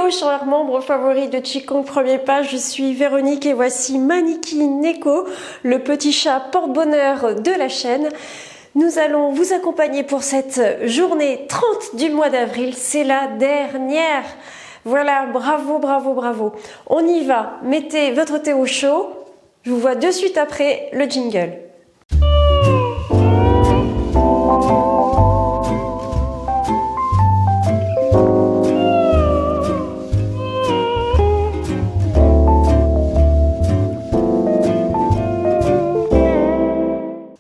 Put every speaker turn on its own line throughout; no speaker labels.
Hello chers membres favoris de Qigong Premier Pas, je suis Véronique et voici Maniki Neko, le petit chat porte-bonheur de la chaîne. Nous allons vous accompagner pour cette journée 30 du mois d'avril, c'est la dernière. Voilà, bravo, bravo, bravo. On y va, mettez votre thé au chaud, je vous vois de suite après le jingle.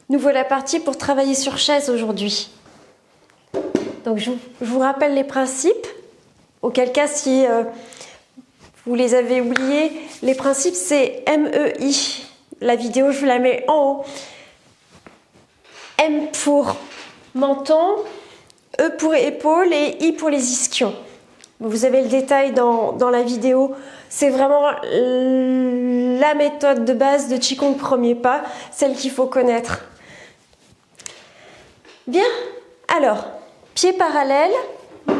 Nous voilà partis pour travailler sur chaise aujourd'hui. Donc je vous rappelle les principes, auquel cas si vous les avez oubliés, les principes c'est MEI. La vidéo je vous la mets en haut. M pour menton, E pour épaule et I pour les ischions. Vous avez le détail dans la vidéo. C'est vraiment la méthode de base de Qigong Premier Pas, celle qu'il faut connaître. Bien, alors, pieds parallèles,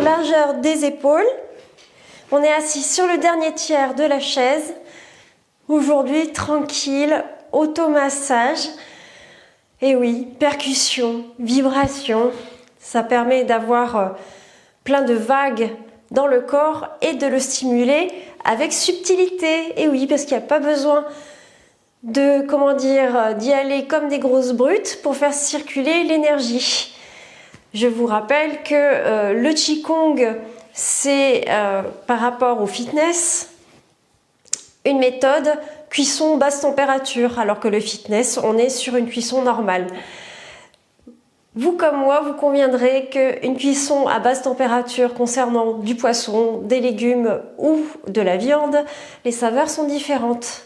largeur des épaules. On est assis sur le dernier tiers de la chaise. Aujourd'hui, tranquille, automassage. Et oui, percussion, vibration. Ça permet d'avoir plein de vagues dans le corps et de le stimuler avec subtilité. Et oui, parce qu'il n'y a pas besoin de, d'y aller comme des grosses brutes pour faire circuler l'énergie. Je vous rappelle que le Qigong, c'est par rapport au fitness, une méthode cuisson basse température, alors que le fitness, on est sur une cuisson normale. Vous comme moi, vous conviendrez qu'une cuisson à basse température concernant du poisson, des légumes ou de la viande, les saveurs sont différentes.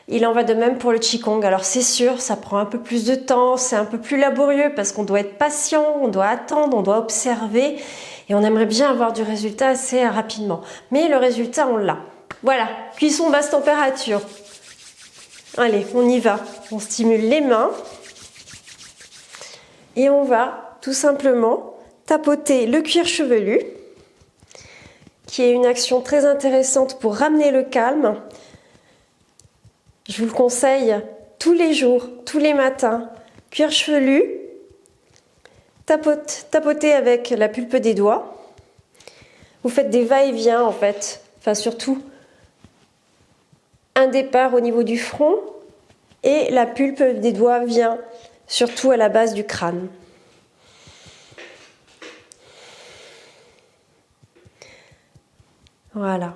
Il en va de même pour le Qigong. Alors c'est sûr, ça prend un peu plus de temps, c'est un peu plus laborieux parce qu'on doit être patient, on doit attendre, on doit observer et on aimerait bien avoir du résultat assez rapidement. Mais le résultat, on l'a. Voilà, cuisson basse température. Allez, on y va. On stimule les mains et on va tout simplement tapoter le cuir chevelu, qui est une action très intéressante pour ramener le calme. Je vous le conseille tous les jours, tous les matins. Cuir chevelu, tapotez avec la pulpe des doigts. Vous faites des va-et-vient en fait, enfin surtout un départ au niveau du front et la pulpe des doigts vient surtout à la base du crâne. Voilà.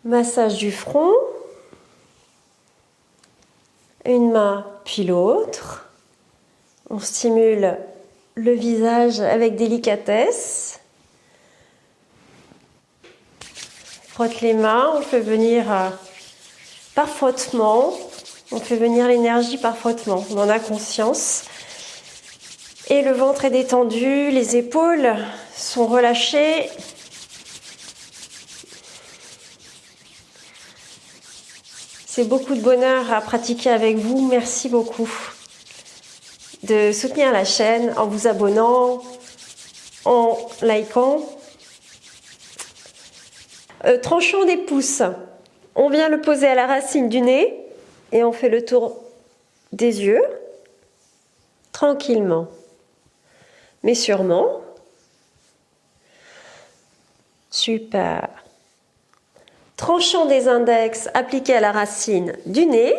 Massage du front, une main puis l'autre. On stimule le visage avec délicatesse. Frotte les mains, on fait venir par frottement, on fait venir l'énergie par frottement, on en a conscience. Et le ventre est détendu, les épaules sont relâchées. C'est beaucoup de bonheur à pratiquer avec vous. Merci beaucoup de soutenir la chaîne en vous abonnant, en likant. Tranchant des pouces. On vient le poser à la racine du nez et on fait le tour des yeux tranquillement, mais sûrement. Super. Tranchant des index appliqués à la racine du nez.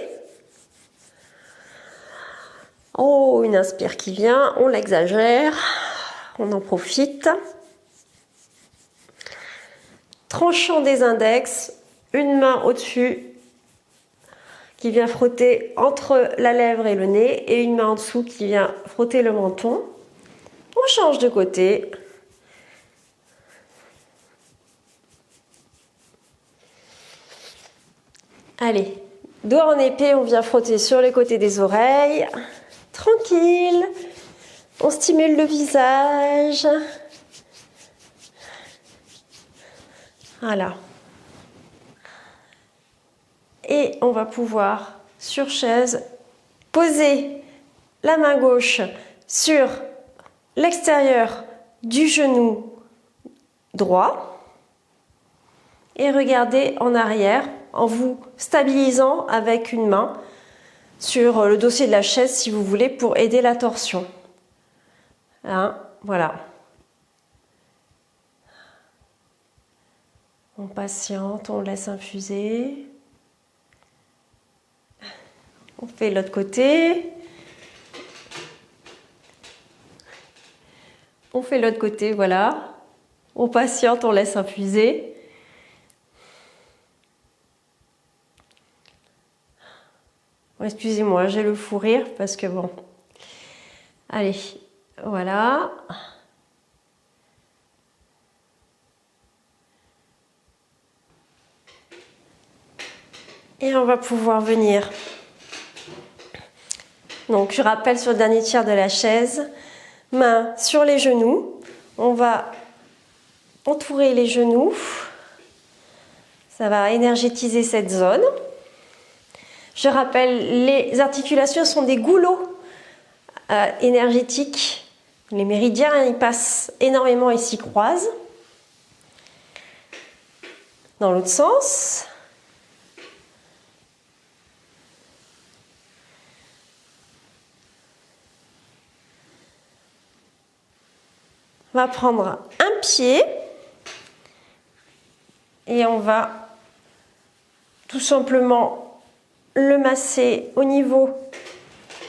Oh, une inspire qui vient, on l'exagère, on en profite. Tranchant des index, une main au-dessus qui vient frotter entre la lèvre et le nez et une main en dessous qui vient frotter le menton. On change de côté. Allez, doigt en épée, on vient frotter sur les côtés des oreilles. Tranquille. On stimule le visage. Voilà. Et on va pouvoir, sur chaise, poser la main gauche sur l'extérieur du genou droit et regardez en arrière en vous stabilisant avec une main sur le dossier de la chaise si vous voulez pour aider la torsion. Hein, voilà. On patiente, on laisse infuser. On fait l'autre côté. On fait l'autre côté, voilà. On patiente, on laisse infuser. Excusez-moi, j'ai le fou rire parce que bon. Allez, voilà. Et on va pouvoir venir. Donc je rappelle sur le dernier tiers de la chaise, main sur les genoux. On va entourer les genoux. Ça va énergétiser cette zone. Je rappelle, les articulations sont des goulots énergétiques. Les méridiens, ils passent énormément et s'y croisent. Dans l'autre sens. On va prendre un pied et on va tout simplement le masser au niveau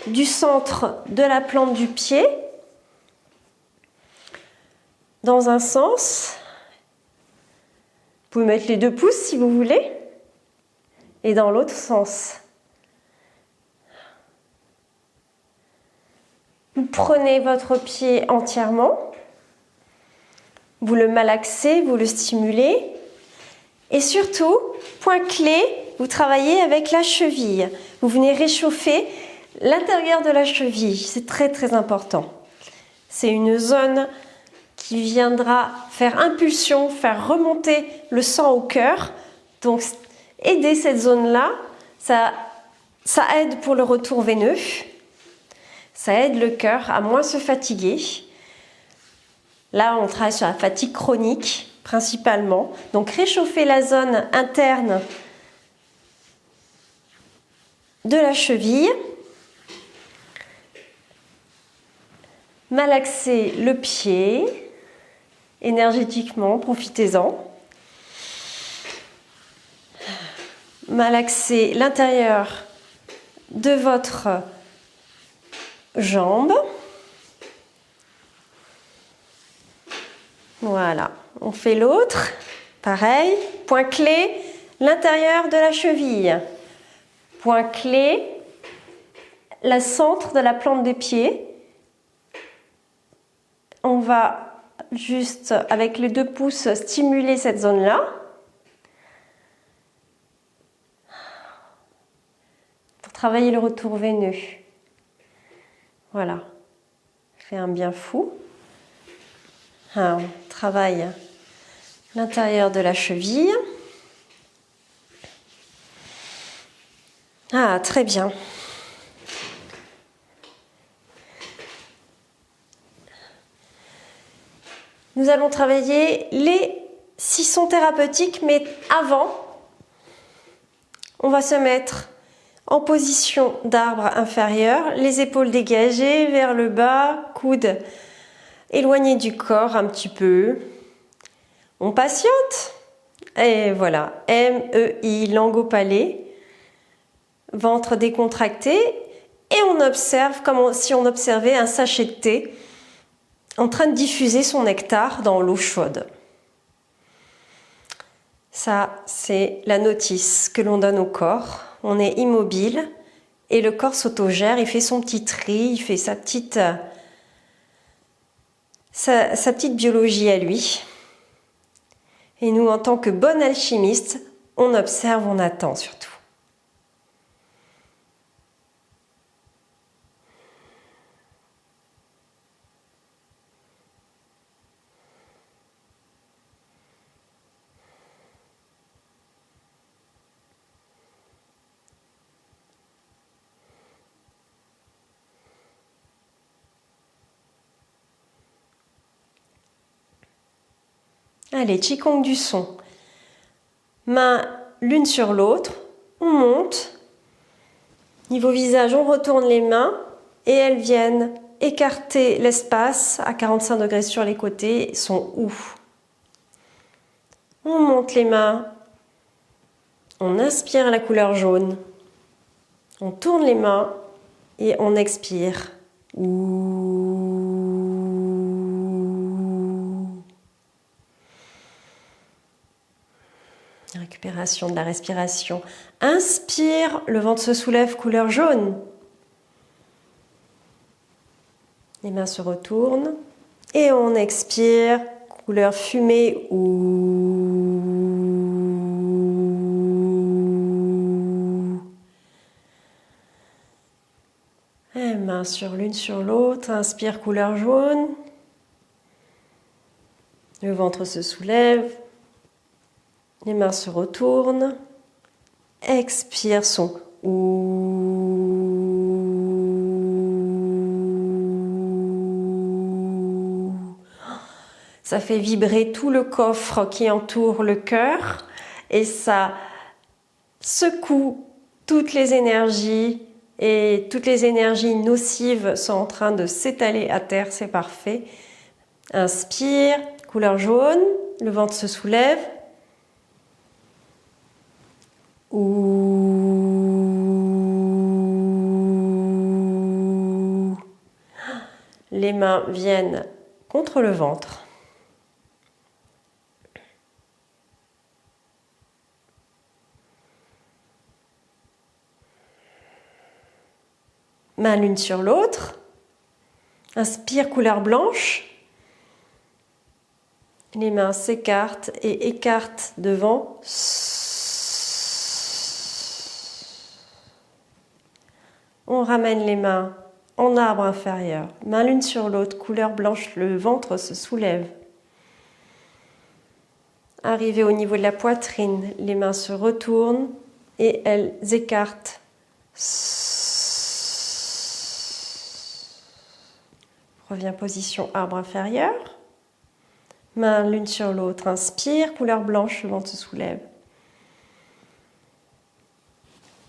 du centre de la plante du pied dans un sens. Vous pouvez mettre les 2 pouces si vous voulez et dans l'autre sens. Vous prenez votre pied entièrement, vous le malaxez, vous le stimulez et surtout, point clé, vous travaillez avec la cheville. Vous venez réchauffer l'intérieur de la cheville, c'est très très important. C'est une zone qui viendra faire impulsion, faire remonter le sang au cœur. Donc aider cette zone-là, ça aide pour le retour veineux, ça aide le cœur à moins se fatiguer. Là, on travaille sur la fatigue chronique principalement. Donc réchauffer la zone interne de la cheville. Malaxer le pied énergétiquement, profitez-en. Malaxer l'intérieur de votre jambe. Voilà, on fait l'autre. Pareil, point clé, l'intérieur de la cheville. Point clé, le centre de la plante des pieds. On va juste, avec les 2 pouces, stimuler cette zone-là. Pour travailler le retour veineux. Voilà. Fait un bien fou. Alors, on travaille l'intérieur de la cheville. Ah, très bien. Nous allons travailler les 6 sons thérapeutiques, mais avant, on va se mettre en position d'arbre inférieur, les épaules dégagées vers le bas, coudes éloignés du corps un petit peu. On patiente. Et voilà, M-E-I, langue au palais, ventre décontracté. Et on observe comme si on observait un sachet de thé en train de diffuser son nectar dans l'eau chaude. Ça, c'est la notice que l'on donne au corps. On est immobile et le corps s'autogère, il fait son petit tri, il fait sa petite biologie à lui. Et nous, en tant que bon alchimiste, on observe, on attend surtout. Allez, Qigong du son. Mains l'une sur l'autre, on monte. Niveau visage, on retourne les mains et elles viennent écarter l'espace à 45 degrés sur les côtés, son ou. On monte les mains, on inspire la couleur jaune, on tourne les mains et on expire. Récupération de la respiration. Inspire, le ventre se soulève, couleur jaune. Les mains se retournent et on expire, couleur fumée. Et mains sur l'une sur l'autre, inspire, couleur jaune. Le ventre se soulève. Les mains se retournent. Expire, son ou. Ça fait vibrer tout le coffre qui entoure le cœur et ça secoue toutes les énergies et toutes les énergies nocives sont en train de s'étaler à terre, c'est parfait. Inspire, couleur jaune, le ventre se soulève. Ouh. Les mains viennent contre le ventre. Mains l'une sur l'autre. Inspire, couleur blanche. Les mains s'écartent et écartent devant. On ramène les mains en arbre inférieur, main l'une sur l'autre, couleur blanche, le ventre se soulève. Arrivé au niveau de la poitrine, les mains se retournent et elles écartent. Reviens position arbre inférieur. Main l'une sur l'autre, inspire, couleur blanche, le ventre se soulève.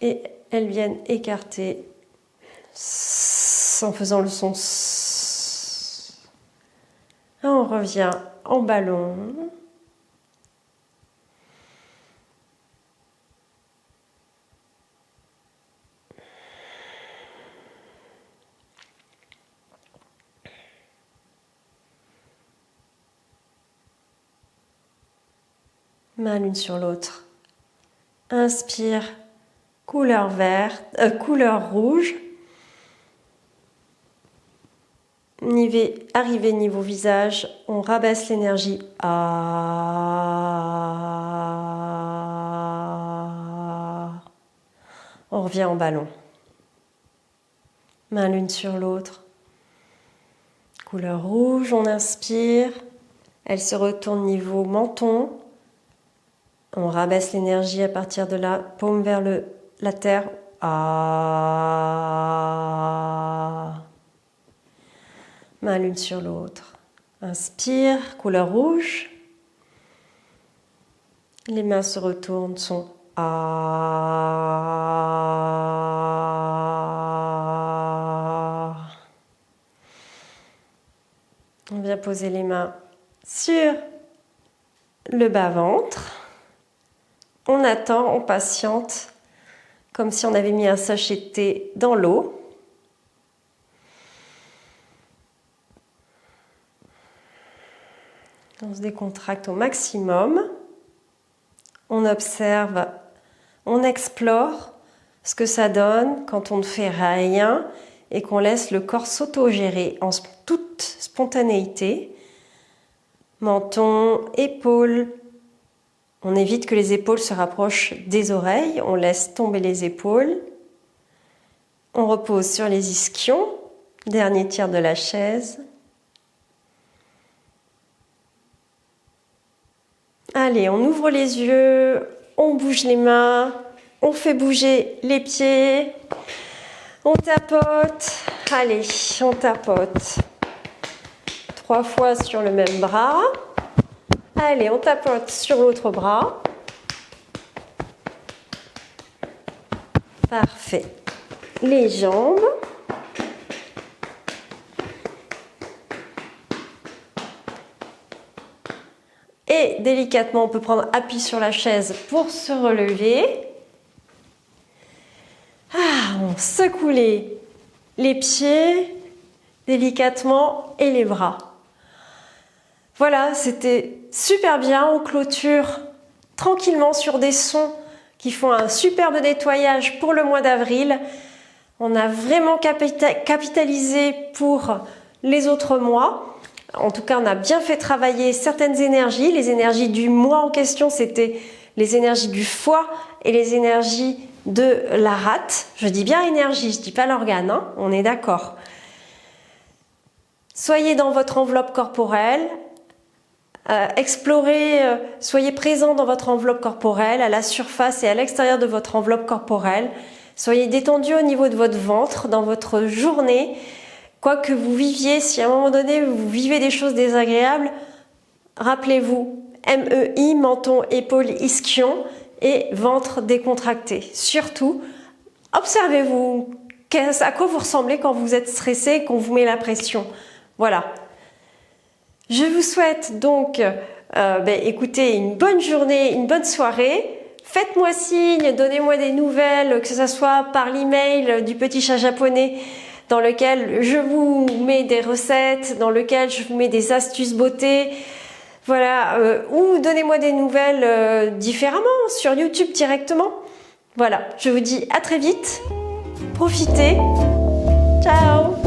Et elles viennent écarter en faisant le son. On revient en ballon. Main l'une sur l'autre. Inspire, couleur verte, couleur rouge. Arrivé niveau visage, on rabaisse l'énergie. On revient en ballon. Main l'une sur l'autre. Couleur rouge, on inspire. Elle se retourne niveau menton. On rabaisse l'énergie à partir de là, paume vers la terre. Main l'une sur l'autre. Inspire, couleur rouge. Les mains se retournent, son On vient poser les mains sur le bas-ventre. On attend, on patiente, comme si on avait mis un sachet de thé dans l'eau. On se décontracte au maximum. On observe, on explore ce que ça donne quand on ne fait rien et qu'on laisse le corps s'autogérer en toute spontanéité. Menton, épaules. On évite que les épaules se rapprochent des oreilles. On laisse tomber les épaules. On repose sur les ischions. Dernier tiers de la chaise. Allez, on ouvre les yeux, on bouge les mains, on fait bouger les pieds, on tapote. Allez, on tapote. 3 fois sur le même bras. Allez, on tapote sur l'autre bras. Parfait. Les jambes. Et délicatement, on peut prendre appui sur la chaise pour se relever. On secoue les pieds délicatement et les bras. Voilà, c'était super bien. On clôture tranquillement sur des sons qui font un superbe nettoyage pour le mois d'avril. On a vraiment capitalisé pour les autres mois. En tout cas, on a bien fait travailler certaines énergies. Les énergies du mois en question, c'était les énergies du foie et les énergies de la rate. Je dis bien énergie, je dis pas l'organe, hein, on est d'accord. Soyez dans votre enveloppe corporelle. Explorez, soyez présent dans votre enveloppe corporelle, à la surface et à l'extérieur de votre enveloppe corporelle. Soyez détendu au niveau de votre ventre dans votre journée. Quoi que vous viviez, si à un moment donné vous vivez des choses désagréables, rappelez-vous, MEI, menton, épaule, ischion et ventre décontracté. Surtout, observez-vous à quoi vous ressemblez quand vous êtes stressé et qu'on vous met la pression. Voilà. Je vous souhaite donc, écoutez, une bonne journée, une bonne soirée. Faites-moi signe, donnez-moi des nouvelles, que ce soit par l'email du petit chat japonais dans lequel je vous mets des recettes, dans lequel je vous mets des astuces beauté. Voilà, ou donnez-moi des nouvelles différemment sur YouTube directement. Voilà, je vous dis à très vite. Profitez. Ciao.